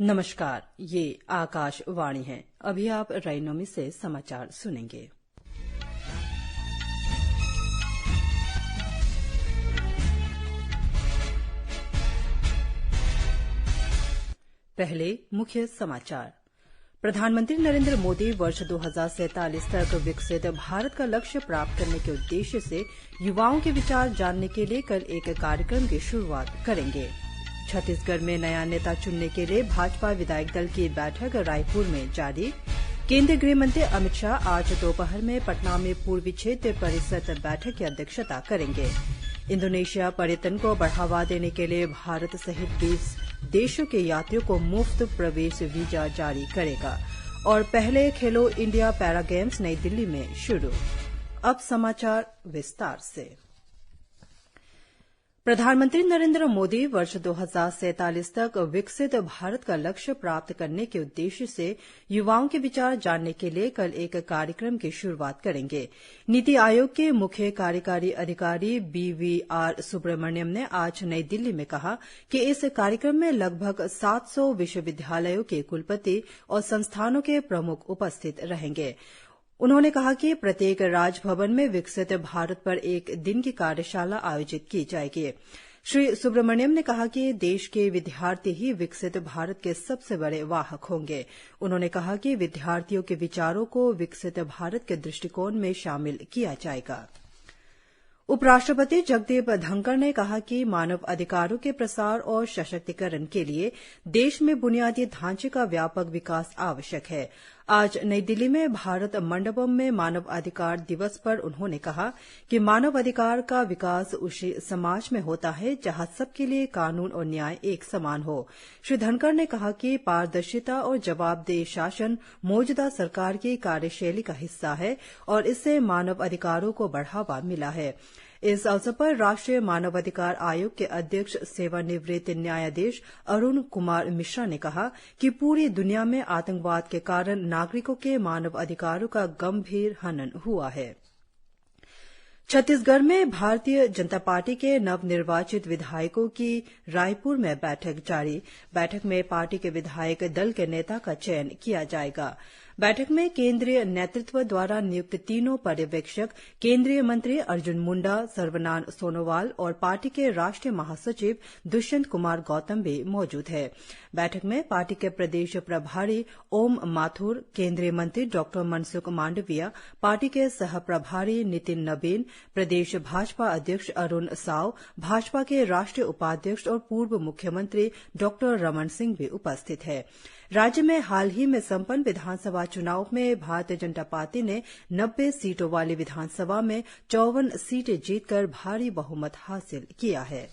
नमस्कार, ये आकाशवाणी है। अभी आप राइनोमी से समाचार सुनेंगे। पहले मुख्य समाचार। प्रधानमंत्री नरेंद्र मोदी वर्ष 2047 तक विकसित भारत का लक्ष्य प्राप्त करने के उद्देश्य से युवाओं के विचार जानने के लिए कल एक कार्यक्रम की शुरुआत करेंगे। छत्तीसगढ़ में नया नेता चुनने के लिए भाजपा विधायक दल की बैठक रायपुर में जारी। केंद्रीय गृह मंत्री अमित शाह आज दोपहर में पटना में पूर्वी क्षेत्र परिषद बैठक की अध्यक्षता करेंगे। इंडोनेशिया पर्यटन को बढ़ावा देने के लिए भारत सहित 20 देशों के यात्रियों को मुफ्त प्रवेश वीजा जारी करेगा। और पहले खेलो इंडिया पैरा गेम्स नई दिल्ली में शुरू। अब समाचार विस्तार से। प्रधानमंत्री नरेंद्र मोदी वर्ष 2047 तक विकसित भारत का लक्ष्य प्राप्त करने के उद्देश्य से युवाओं के विचार जानने के लिए कल एक कार्यक्रम की शुरुआत करेंगे। नीति आयोग के मुख्य कार्यकारी अधिकारी BVR सुब्रमण्यम ने आज नई दिल्ली में कहा कि इस कार्यक्रम में लगभग 700 विश्वविद्यालयों के कुलपति और संस्थानों के प्रमुख उपस्थित रहेंगे। उन्होंने कहा कि प्रत्येक राजभवन में विकसित भारत पर एक दिन की कार्यशाला आयोजित की जाएगी। श्री सुब्रमण्यम ने कहा कि देश के विद्यार्थी ही विकसित भारत के सबसे बड़े वाहक होंगे। उन्होंने कहा कि विद्यार्थियों के विचारों को विकसित भारत के दृष्टिकोण में शामिल किया जाएगा। उपराष्ट्रपति जगदीप धनखड़ ने कहा कि मानव अधिकारों के प्रसार और सशक्तिकरण के लिए देश में बुनियादी ढांचे का व्यापक विकास आवश्यक है। आज नई दिल्ली में भारत मंडपम में मानव अधिकार दिवस पर उन्होंने कहा कि मानव अधिकार का विकास उसी समाज में होता है जहां सबके लिए कानून और न्याय एक समान हो। श्री धनखड़ ने कहा कि पारदर्शिता और जवाबदेह शासन मौजूदा सरकार की कार्यशैली का हिस्सा है और इससे मानव अधिकारों को बढ़ावा मिला है। इस अवसर पर राष्ट्रीय मानवाधिकार आयोग के अध्यक्ष सेवानिवृत्त न्यायाधीश अरुण कुमार मिश्रा ने कहा कि पूरी दुनिया में आतंकवाद के कारण नागरिकों के मानव अधिकारों का गंभीर हनन हुआ है। छत्तीसगढ़ में भारतीय जनता पार्टी के नवनिर्वाचित विधायकों की रायपुर में बैठक जारी। बैठक में पार्टी के विधायक दल के नेता का चयन किया जाएगा। बैठक में केंद्रीय नेतृत्व द्वारा नियुक्त तीनों पर्यवेक्षक केंद्रीय मंत्री अर्जुन मुंडा, सर्बानंद सोनोवाल और पार्टी के राष्ट्रीय महासचिव दुष्यंत कुमार गौतम भी मौजूद हैं। बैठक में पार्टी के प्रदेश प्रभारी ओम माथुर, केंद्रीय मंत्री डॉ मनसुख मांडविया, पार्टी के सह प्रभारी नितिन नबीन, प्रदेश भाजपा अध्यक्ष अरुण साव, भाजपा के राष्ट्रीय उपाध्यक्ष और पूर्व मुख्यमंत्री डॉ रमन सिंह भी उपस्थित हैं। राज्य में हाल ही में संपन्न विधानसभा चुनाव में भारतीय जनता पार्टी ने 90 सीटों वाली विधानसभा में 54 सीटें जीतकर भारी बहुमत हासिल किया है।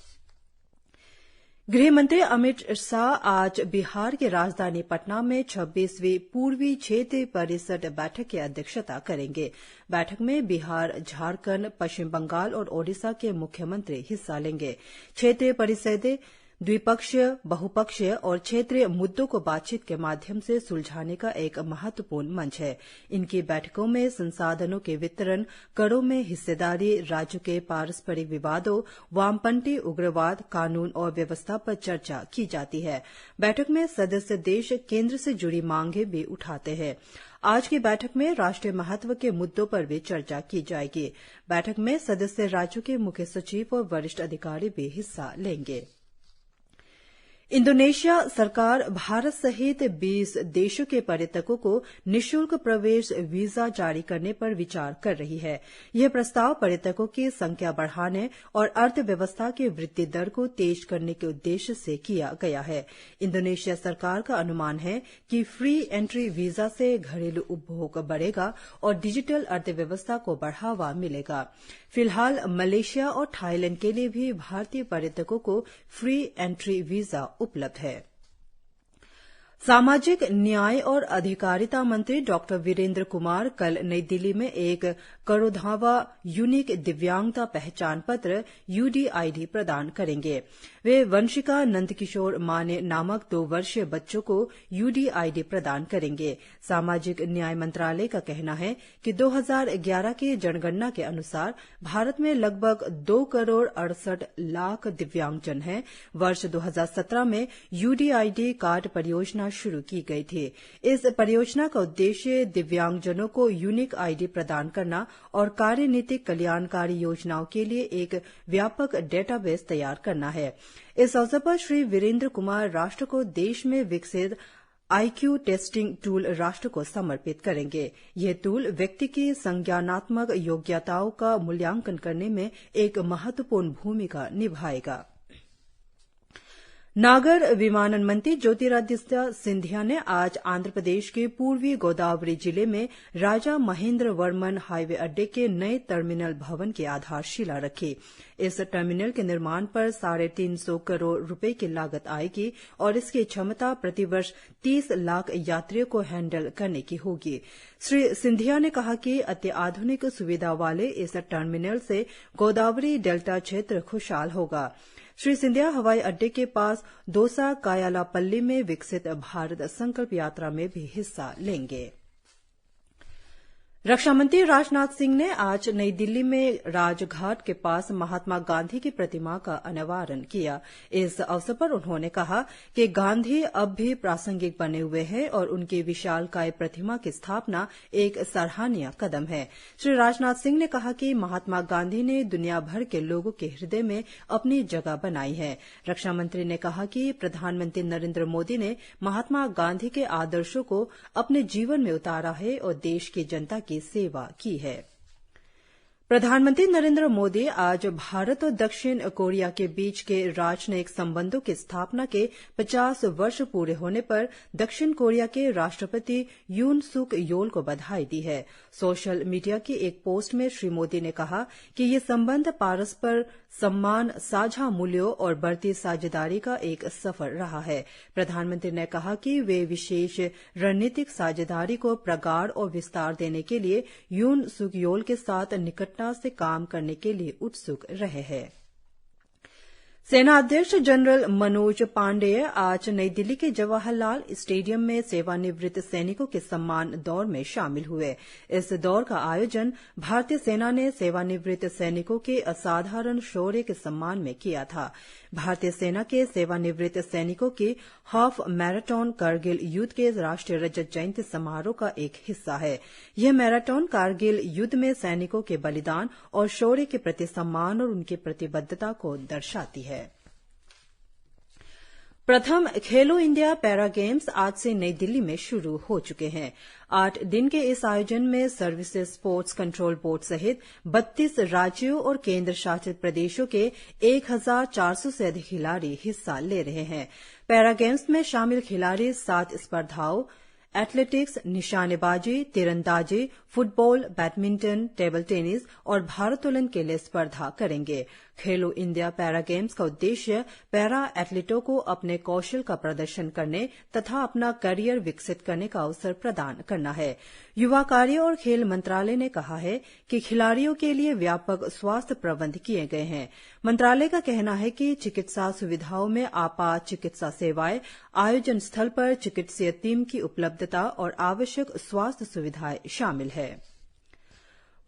गृहमंत्री अमित शाह आज बिहार की राजधानी पटना में 26वीं पूर्वी क्षेत्रीय परिषद बैठक की अध्यक्षता करेंगे। बैठक में बिहार, झारखंड, पश्चिम बंगाल और ओडिशा के मुख्यमंत्री हिस्सा लेंगे। क्षेत्रीय परिषदें द्विपक्षीय, बहुपक्षीय और क्षेत्रीय मुद्दों को बातचीत के माध्यम से सुलझाने का एक महत्वपूर्ण मंच है। इनकी बैठकों में संसाधनों के वितरण, करों में हिस्सेदारी, राज्यों के पारस्परिक विवादों, वामपंथी उग्रवाद, कानून और व्यवस्था पर चर्चा की जाती है। बैठक में सदस्य देश केंद्र से जुड़ी मांगें भी उठाते हैं। आज की बैठक में राष्ट्रीय महत्व के मुद्दों पर भी चर्चा की जाएगी। बैठक में सदस्य राज्यों के मुख्य सचिव और वरिष्ठ अधिकारी भी हिस्सा लेंगे। इंडोनेशिया सरकार भारत सहित 20 देशों के पर्यटकों को निशुल्क प्रवेश वीजा जारी करने पर विचार कर रही है। यह प्रस्ताव पर्यटकों की संख्या बढ़ाने और अर्थव्यवस्था की वृद्धि दर को तेज करने के उद्देश्य से किया गया है। इंडोनेशिया सरकार का अनुमान है कि फ्री एंट्री वीजा से घरेलू उपभोग बढ़ेगा और डिजिटल अर्थव्यवस्था को बढ़ावा मिलेगा। फिलहाल मलेशिया और थाईलैंड के लिए भी भारतीय पर्यटकों को फ्री एंट्री वीजा उपलब्ध है। सामाजिक न्याय और अधिकारिता मंत्री डॉ वीरेंद्र कुमार कल नई दिल्ली में एक करोड़वां यूनिक दिव्यांगता पहचान पत्र UDID प्रदान करेंगे। वे वंशिका नंदकिशोर माने नामक 2 वर्षीय बच्चों को UDID प्रदान करेंगे। सामाजिक न्याय मंत्रालय का कहना है कि 2011 की जनगणना के अनुसार भारत में लगभग 2 करोड़ 68 लाख दिव्यांगजन हैं। वर्ष 2017 में UDID कार्ड परियोजना शुरू की गई थी। इस परियोजना का उद्देश्य दिव्यांगजनों को यूनिक ID प्रदान करना और कार्यनीतिक कल्याणकारी योजनाओं के लिए एक व्यापक डेटाबेस तैयार करना है। इस अवसर पर श्री वीरेंद्र कुमार राष्ट्र को देश में विकसित IQ टेस्टिंग टूल राष्ट्र को समर्पित करेंगे। यह टूल व्यक्ति की संज्ञानात्मक योग्यताओं का मूल्यांकन करने में एक महत्वपूर्ण भूमिका निभाएगा। नागर विमानन मंत्री ज्योतिरादित्य सिंधिया ने आज आंध्र प्रदेश के पूर्वी गोदावरी जिले में राजा महेंद्र वर्मन हाईवे अड्डे के नए टर्मिनल भवन की आधारशिला रखी। इस टर्मिनल के निर्माण पर 350 करोड़ रुपए की लागत आएगी और इसकी क्षमता प्रतिवर्ष 30 लाख यात्रियों को हैंडल करने की होगी। श्री सिंधिया ने कहा कि अत्याधुनिक सुविधा वाले इस टर्मिनल से गोदावरी डेल्टा क्षेत्र खुशहाल होगा। श्री सिंधिया हवाई अड्डे के पास दोसा कायालापल्ली में विकसित भारत संकल्प यात्रा में भी हिस्सा लेंगे। रक्षा मंत्री राजनाथ सिंह ने आज नई दिल्ली में राजघाट के पास महात्मा गांधी की प्रतिमा का अनावरण किया। इस अवसर पर उन्होंने कहा कि गांधी अब भी प्रासंगिक बने हुए हैं और उनकी विशालकाय प्रतिमा की स्थापना एक सराहनीय कदम है। श्री राजनाथ सिंह ने कहा कि महात्मा गांधी ने दुनिया भर के लोगों के हृदय में अपनी जगह बनाई है। रक्षा मंत्री ने कहा कि प्रधानमंत्री नरेंद्र मोदी ने महात्मा गांधी के आदर्शों को अपने जीवन में उतारा है और देश की जनता की सेवा की है। प्रधानमंत्री नरेंद्र मोदी आज भारत और दक्षिण कोरिया के बीच के राजनयिक संबंधों की स्थापना के 50 वर्ष पूरे होने पर दक्षिण कोरिया के राष्ट्रपति यून सुक योल को बधाई दी है। सोशल मीडिया की एक पोस्ट में श्री मोदी ने कहा कि ये संबंध परस्पर सम्मान, साझा मूल्यों और बढ़ती साझेदारी का एक सफर रहा है। प्रधानमंत्री ने कहा कि वे विशेष रणनीतिक साझेदारी को प्रगाढ़ और विस्तार देने के लिए यून सुक योल के साथ निकटता से काम करने के लिए उत्सुक रहे हैं। सेना अध्यक्ष जनरल मनोज पांडेय आज नई दिल्ली के जवाहरलाल स्टेडियम में सेवानिवृत्त सैनिकों के सम्मान दौड़ में शामिल हुए। इस दौड़ का आयोजन भारतीय सेना ने सेवानिवृत्त सैनिकों के असाधारण शौर्य के सम्मान में किया था। भारतीय सेना के सेवानिवृत्त सैनिकों की हाफ मैराथन कारगिल युद्ध के राष्ट्रीय रजत जयंती समारोह का एक हिस्सा है। यह मैराथन कारगिल युद्ध में सैनिकों के बलिदान और शौर्य के प्रति सम्मान और उनकी प्रतिबद्धता को दर्शाती है। प्रथम खेलो इंडिया पैरा गेम्स आज से नई दिल्ली में शुरू हो चुके हैं। 8 दिन के इस आयोजन में सर्विसेज स्पोर्ट्स कंट्रोल बोर्ड सहित 32 राज्यों और केंद्र शासित प्रदेशों के 1400 से अधिक खिलाड़ी हिस्सा ले रहे हैं। पैरा गेम्स में शामिल खिलाड़ी 7 स्पर्धाओं एथलेटिक्स, निशानेबाजी, तीरंदाजी, फुटबॉल, बैडमिंटन, टेबल टेनिस और भारोत्तोलन के लिए स्पर्धा करेंगे। खेलो इंडिया पैरा गेम्स का उद्देश्य पैरा एथलीटों को अपने कौशल का प्रदर्शन करने तथा अपना करियर विकसित करने का अवसर प्रदान करना है। युवा कार्य और खेल मंत्रालय ने कहा है कि खिलाड़ियों के लिए व्यापक स्वास्थ्य प्रबंध किए गए हैं। मंत्रालय का कहना है कि चिकित्सा सुविधाओं में आपात चिकित्सा सेवाएं, आयोजन स्थल पर चिकित्सीय टीम की उपलब्धता और आवश्यक स्वास्थ्य सुविधाएं शामिल है।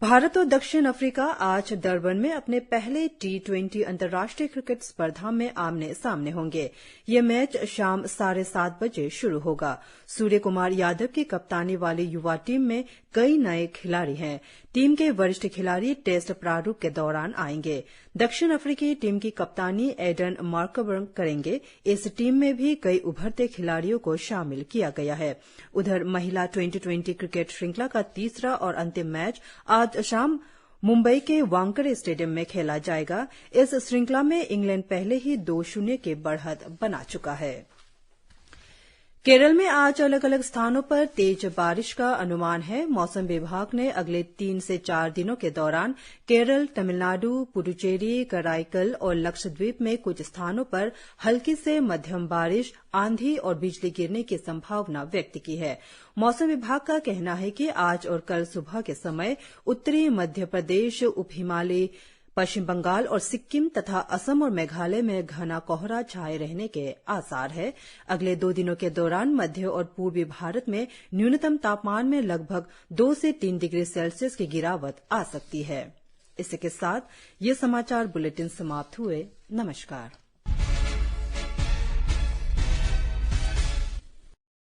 भारत और दक्षिण अफ्रीका आज डरबन में अपने पहले T20 अंतर्राष्ट्रीय क्रिकेट स्पर्धा में आमने सामने होंगे। ये मैच शाम 7:30 बजे शुरू होगा। सूर्य कुमार यादव की कप्तानी वाली युवा टीम में कई नए खिलाड़ी हैं। टीम के वरिष्ठ खिलाड़ी टेस्ट प्रारूप के दौरान आएंगे। दक्षिण अफ्रीकी टीम की कप्तानी एडन मार्कबर्न करेंगे। इस टीम में भी कई उभरते खिलाड़ियों को शामिल किया गया है। उधर महिला 2020 क्रिकेट श्रृंखला का तीसरा और अंतिम मैच आज शाम मुंबई के वानखेड़े स्टेडियम में खेला जाएगा। इस श्रृंखला में इंग्लैंड पहले ही 2-0 की बढ़त बना चुका है। केरल में आज अलग अलग स्थानों पर तेज बारिश का अनुमान है। मौसम विभाग ने अगले 3 से 4 दिनों के दौरान केरल, तमिलनाडु, पुडुचेरी, कराईकल और लक्षद्वीप में कुछ स्थानों पर हल्की से मध्यम बारिश, आंधी और बिजली गिरने की संभावना व्यक्त की है। मौसम विभाग का कहना है कि आज और कल सुबह के समय उत्तरी मध्य प्रदेश, उप हिमालयी पश्चिम बंगाल और सिक्किम तथा असम और मेघालय में घना कोहरा छाये रहने के आसार है। अगले 2 दिनों के दौरान मध्य और पूर्वी भारत में न्यूनतम तापमान में लगभग 2 से 3 डिग्री सेल्सियस की गिरावट आ सकती है। इसी के साथ ये समाचार बुलेटिन समाप्त हुए। नमस्कार।